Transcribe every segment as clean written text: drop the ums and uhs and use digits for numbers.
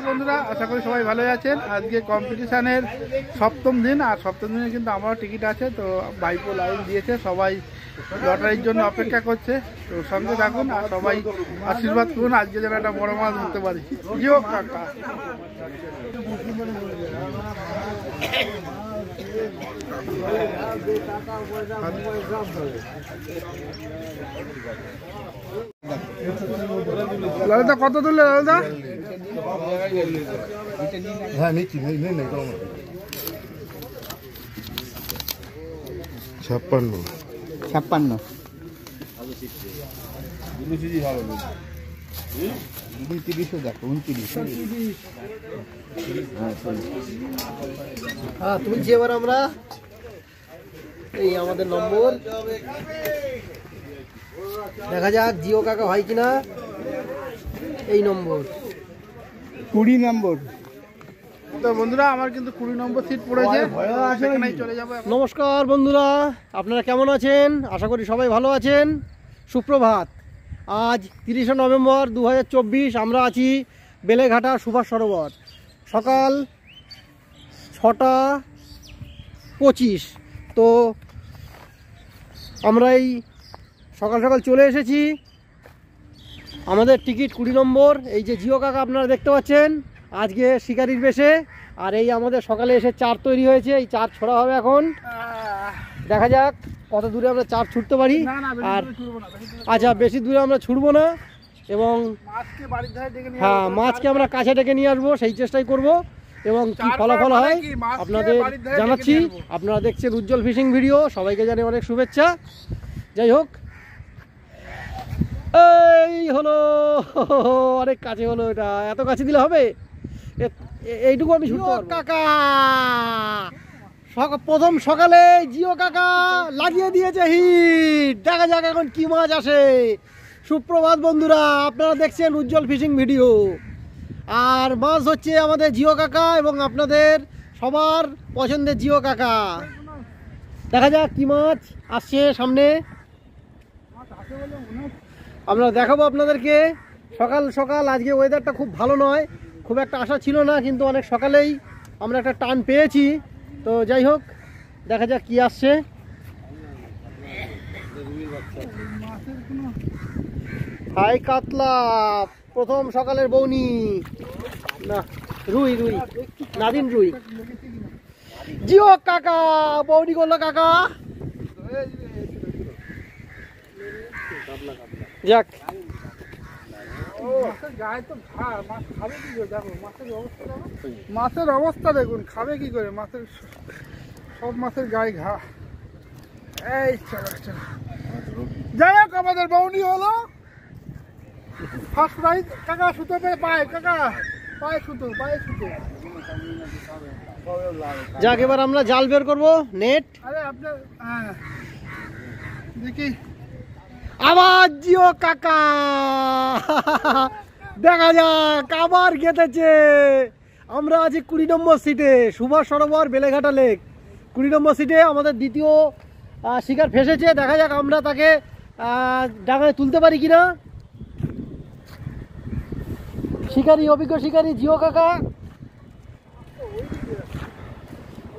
বন্ধুরা, আশা করি সবাই ভালোই আছেন। আজকে কম্পিটিশনের সপ্তম দিন, আর সপ্তম দিনে কিন্তু আমারও টিকিট আছে। তো ভাইপো লাইন দিয়েছে, সবাই লটারির জন্য অপেক্ষা করছে। তো সঙ্গে থাকুন আর সবাই আশীর্বাদ করুন, আজকে যেন একটা বড় মাছ ধরতে পারি। জিও কাকা লালদা কত তুললে? লালদা হ্যাঁ নিচ্ছি, 56 29 দেখো, 29 তুলছি এবার আমরা। এই আমাদের নম্বর, দেখা যাক জিও কাকা হয় কিনা। এই নম্বর 20 নম্বর। তো বন্ধুরা, আমার কিন্তু 20 নম্বর সিট পড়েছে, সেখানেই চলে যাবো। নমস্কার বন্ধুরা, আপনারা কেমন আছেন? আশা করি সবাই ভালো আছেন। সুপ্রভাত। আজ 30শে নভেম্বর 2024। আমরা আছি বেলেঘাটা সুভাষ সরোবর। সকাল 6টা 25। তো আমরা এই সকাল সকাল চলে এসেছি। আমাদের টিকিট 20 নম্বর। এই যে জিও কাকা আপনারা দেখতে পাচ্ছেন, আজকে শিকারির বেশে। আর এই আমাদের সকালে এসে চার তৈরি হয়েছে, এই চার ছোড়া হবে এখন। দেখা যাক কত দূরে আমরা চার ছুটতে পারি। আর আচ্ছা, বেশি দূরে আমরা ছুটবো না, এবং হ্যাঁ, মাছকে আমরা কাছে ডেকে নিয়ে আসবো, সেই চেষ্টাই করব। এবং কি ফলাফল হয় আপনাদের জানাচ্ছি। আপনারা দেখছেন উজ্জ্বল ফিশিং ভিডিও, সবাইকে জানাই অনেক শুভেচ্ছা। যাই হোক, এই হলো, অনেক কাছে হলো। এটা এত কাছে দিলে হবে? এইটুকু আমি ছুটতে পারবো। কাকা প্রথম সকালে জিও কাকা লাগিয়ে দিয়েছে হিট। দেখা যাক এখন কি মাছ আসে। সুপ্রভাত বন্ধুরা, আপনারা দেখছেন উজ্জ্বল ফিশিং ভিডিও। আর মাছ হচ্ছে আমাদের জিও কাকা এবং আপনাদের সবার পছন্দের জিও কাকা। দেখা যাক কি মাছ আসছে সামনে, আমরা দেখাবো আপনাদেরকে। সকাল সকাল আজকে ওয়েদারটা খুব ভালো নয়, খুব একটা আশা ছিল না, কিন্তু অনেক সকালেই আমরা একটা টান পেয়েছি। তো যাই হোক, দেখা যাক কি আসছে। হাই কাতলা, প্রথম সকালের বৌনি। না, রুই রুই, নাদিন রুই। জিও কাকা বৌনি করলো কাকা। যাক, মাছের অবস্থা দেখুন, খাবে কি করে? মাছের সব মাছের গায়ে ঘা। এই চলো চলো, যাই হোক, আমাদের বউনি হলো ফার্স্ট প্রাইজ। কাকা সুতো পায়, কাকা পায়ে সুতো, পায়ে সুতো। যাক, এবার আমরা জাল বের করবো, নেট। আরে আপনার, হ্যাঁ দেখি। আবার জিও কাকা, দেখা যাক আবার গেতেছে। আমরা আছি 20 নম্বর সিটে, সুভাষ সরোবর বেলেঘাটা লেক। 20 নম্বর সিটে আমাদের দ্বিতীয় শিকার ফেসেছে। দেখা যাক আমরা তাকে ডাঙায় তুলতে পারি কিনা। শিকারি, অভিজ্ঞ শিকারি জিও কাকা।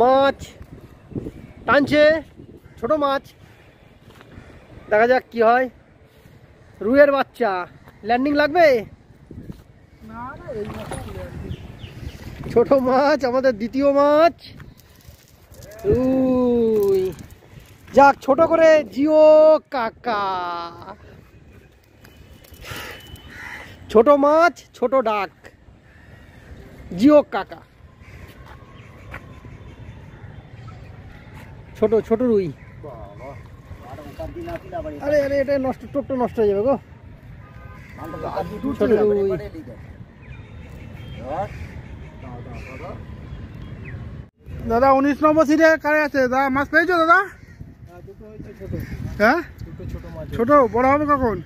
মাছ টানছে, ছোট মাছ। দেখা যাক কি হয়। রুইয়ের বাচ্চা, ল্যান্ডিং লাগবে। ছোট মাছ, আমাদের দ্বিতীয় মাছ রুই। যাক, ছোট করে জিও কাকা। ছোট মাছ, ছোট ডাক, জিও কাকা। ছোট ছোট রুই। আরে আরে, এটা নষ্ট, টোপটা নষ্ট হয়ে যাবে গো। ছোট রুই। দাদা 19 নম্বর সিটে কারে আছে? দাদা মাছ পেয়েছো দাদা? হ্যাঁ, ছোট বড় হবে কখন?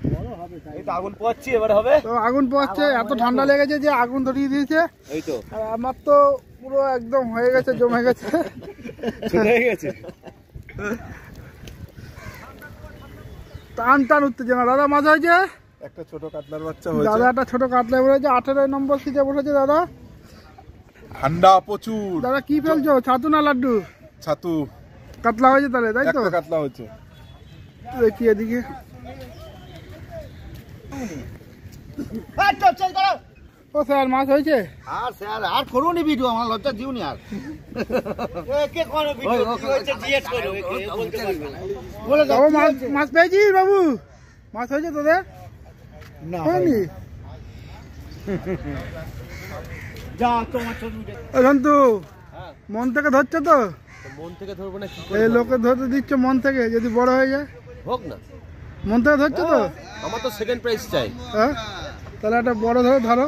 আগুন পোয়াচ্ছি, এবার হবে। তো আগুন পোয়াচ্ছে, এত ঠান্ডা লেগেছে যে আগুন ধরিয়ে দিয়েছে। এই তো আর আমার তো পুরো একদম হয়ে গেছে, জমে গেছে। হয়ে গেছে। টান টান উত্তেজনা। দাদা মাছ হয়েছে? একটা ছোট কাতলার বাচ্চা হয়েছে। দাদা একটা ছোট কাতলা বলেছে, 18 নম্বর সিটে বসেছে দাদা। ঠান্ডা প্রচুর। দাদা কি ফেলছো, ছাতু না লাড্ডু? ছাতু। কাতলা হয়েছে তাহলে, তাই তো? একটা কাতলা হয়েছে। দেখি এদিকে। ও স্যার মাছ হয়েছে? আর স্যার আর করুনি ভিডিও, আমার লজ্জা দিওনি আর। কে কোন ভিডিও হচ্ছে জিজ্ঞেস করো, বলতে পারবে না। বলে দাও বাবু মাছ পেয়েছিস বাবু? মাছ হয়েছে তোদের? না হয়নি? যা তোমার ছবি উঠে। সন্তু মন থেকে ধরছে তো? মন থেকে ধরবো না কি এই লোকে ধরতে দিচ্ছে মন থেকে, যদি বড় হয়ে যায়? হোক না, মন থেকে ধরছে তো? আমার তো সেকেন্ড প্রাইজ চাই। হ্যাঁ, তাহলে একটা বড় ধরো ধরো।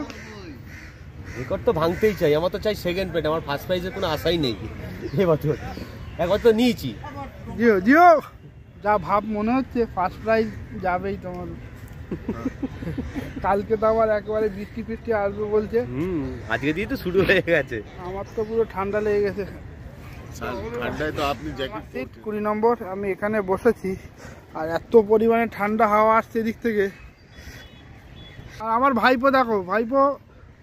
রেকর্ড তো ভাঙতেই চাই, আমার তো চাই সেকেন্ড প্রাইজ, আমার ফার্স্ট প্রাইজের কোনো আশাই নেই এবছর। একবার তো নিয়েছি। জিও জিও, যা ভাব মনে হচ্ছে ফার্স্ট প্রাইজ যাবেই তোমার। কালকে তো আবার একেবারে বৃষ্টি ফিষ্টি আসবে বলছে। আজকে দিয়ে তো শুরু হয়ে গেছে। আমার তো পুরো ঠান্ডা লেগে গেছে। ঠান্ডায় তো আপনি জ্যাকেট। সিট 20 নম্বর, আমি এখানে বসেছি আর এত পরিমাণে ঠান্ডা হাওয়া আসছে এদিক থেকে। আর আমার ভাইপো দেখো, ভাইপো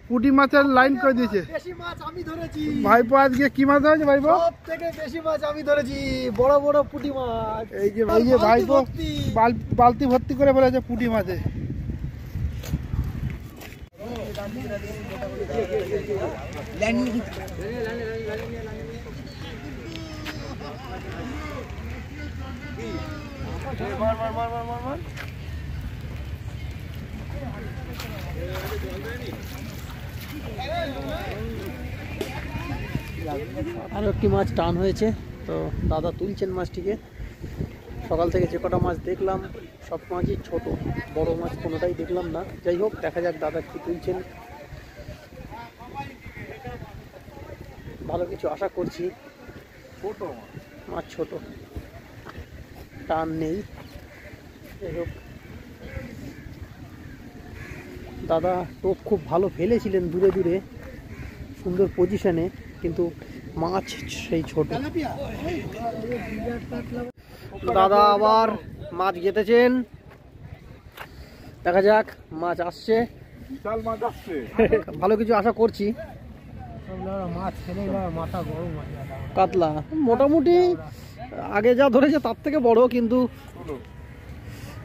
পুঁটি মাছের লাইন করে দিয়েছে। বেশি মাছ আমি ধরেছি ভাইপো আজকে কি মাছ ধরেছে ভাইপো? সব থেকে বেশি মাছ আমি ধরেছি, বড় বড় পুঁটি মাছ। এই যে ভাইপো বালতি ভর্তি করে ফেলেছে পুঁটি মাছে। আরও একটি মাছ টান হয়েছে, তো দাদা তুলছেন মাছটিকে। সকাল থেকে যে কটা মাছ দেখলাম সব মাছই ছোট, বড় মাছ কোনোটাই দেখলাম না। যাই হোক, দেখা যাক দাদা কি তুলছেন। ভালো কিছু আশা করছি। ছোট মাছ ছোট, টান নেই। যাই হোক, দাদা টোপ খুব ভালো ফেলেছিলেন দূরে দূরে, সুন্দর পজিশনে, কিন্তু মাছ সেই ছোট। দাদা আবার মাছ গেঁথেছেন, দেখা যাক মাছ আসছে। বিশাল মাছ আসছে। ভালো কিছু আশা করছি। কাতলা মোটামুটি আগে যা ধরেছে তার থেকে বড়, কিন্তু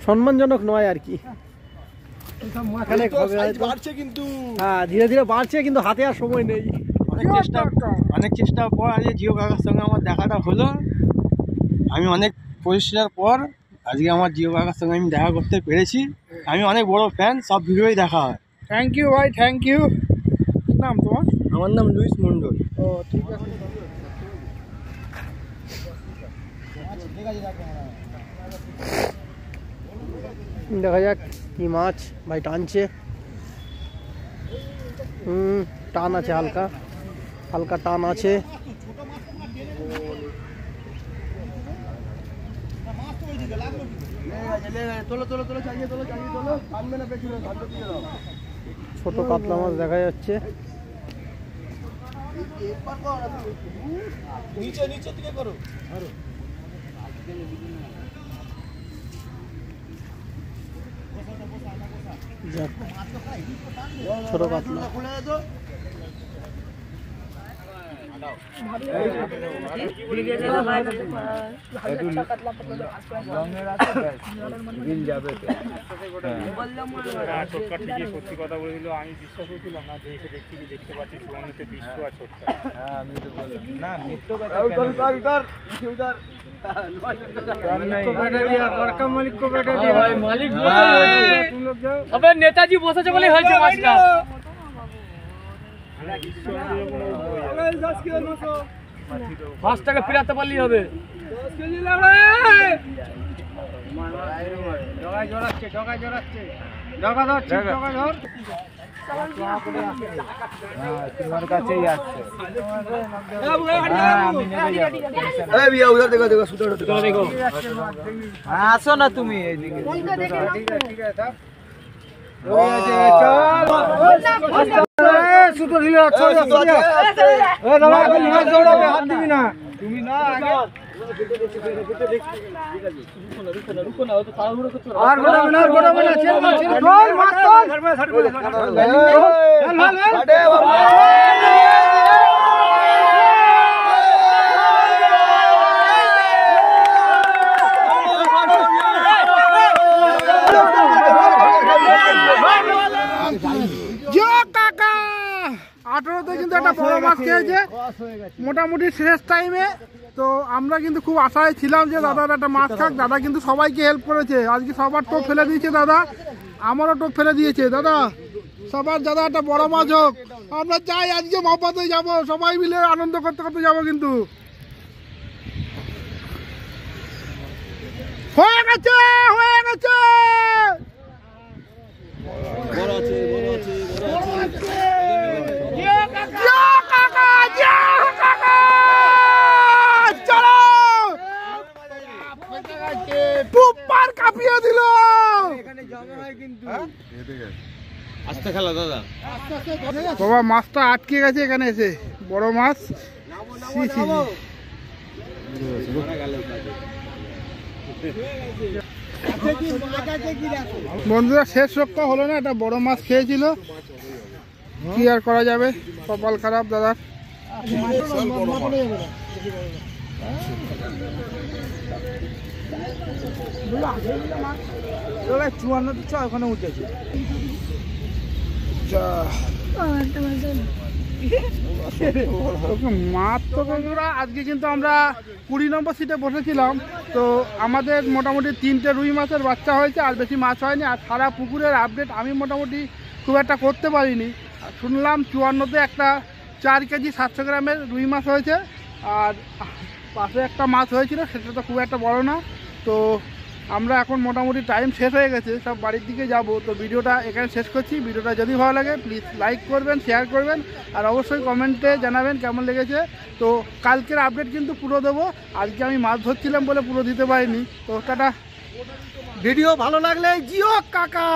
সম্মানজনক নয় আর কি। বাড়ছে কিন্তু। হ্যাঁ, ধীরে ধীরে বাড়ছে, কিন্তু হাতে আর সময় নেই। অনেক চেষ্টার পর আজকে জিও কাকার সঙ্গে আমার দেখাটা হলো। আমি অনেক পরিশ্রমের পর আজকে আমার জিও কাকার সঙ্গে আমি দেখা করতে পেরেছি। আমি অনেক বড় ফ্যান, সব ভিডিওই দেখা হয়। থ্যাংক ইউ ভাই, থ্যাংক ইউ। কি নাম তোমার? আমার নাম লুইস মন্ডল। ও ঠিক আছে। দেখা যাক কি মাছ ভাই টানছে। টান আছে, হালকা হালকা টান আছে। ছোট কাতলা মাছ দেখা যাচ্ছে। যাক, ছোট কাতলা। সত্যি কথা বলেছিল, আমি বিশ্বাস করছিলাম না, যে এসে দেখতে পাচ্ছি সুবর্ণতে বিশ্ব আর ছোট্ট। হ্যাঁ, আমি তো বললাম না, নিত্য নেতাজি বসেছে বলে হয়েছে মাছটা। 5 টাকা ফেরাতে পারলেই হবে। তোমার কাছেই আসছে আসো না তুমি এইদিকে তুমি না আগে কাকা 18তে কিন্তু একটা বড় মাছ খেয়েছে মোটামুটি শেষ টাইমে। তো আমরা কিন্তু খুব আশায় ছিলাম যে দাদার একটা মাছ খাক। দাদা কিন্তু সবাইকে হেল্প করেছে, আজকে সবার টোপ ফেলে দিয়েছে দাদা, আমারও টোপ ফেলে দিয়েছে দাদা। সবার দাদা একটা বড় মাছ হোক, আমরা চাই আজকে মহব্বতে যাব, সবাই মিলে আনন্দ করতে করতে যাবো। কিন্তু হয়ে গেছে হয়ে গেছে কাঁপিয়ে দিল। বাবা মাছটা আটকে গেছে এখানে এসে, বড় মাছ। বন্ধুরা শেষ রক্ষা হলো না, একটা বড় মাছ খেয়েছিল, কি আর করা যাবে, কপাল খারাপ দাদার। ওখানে উঠেছে মাছ। তো বন্ধুরা আজকে কিন্তু আমরা 20 নম্বর সিটে বসেছিলাম। তো আমাদের মোটামুটি 3টে রুই মাছের বাচ্চা হয়েছে, আর বেশি মাছ হয়নি। আর সারা পুকুরের আপডেট আমি মোটামুটি খুব একটা করতে পারিনি। শুনলাম 54তে একটা 4 কেজি 700 গ্রামের রুই মাছ হয়েছে, আর পাশে একটা মাছ হয়েছিল, সেটা তো খুব একটা বড় না। তো আমরা এখন মোটামুটি টাইম শেষ হয়ে গেছে, সব বাড়ির দিকে যাব। তো ভিডিওটা এখানে শেষ করছি। ভিডিওটা যদি ভালো লাগে প্লিজ লাইক করবেন, শেয়ার করবেন, আর অবশ্যই কমেন্টে জানাবেন কেমন লেগেছে। তো কালকের আপডেট কিন্তু পুরো দেবো, আজকে আমি মাছ ধরছিলাম বলে পুরো দিতে পারিনি। তো টাটা। ভিডিও ভালো লাগলে জিও কাকা।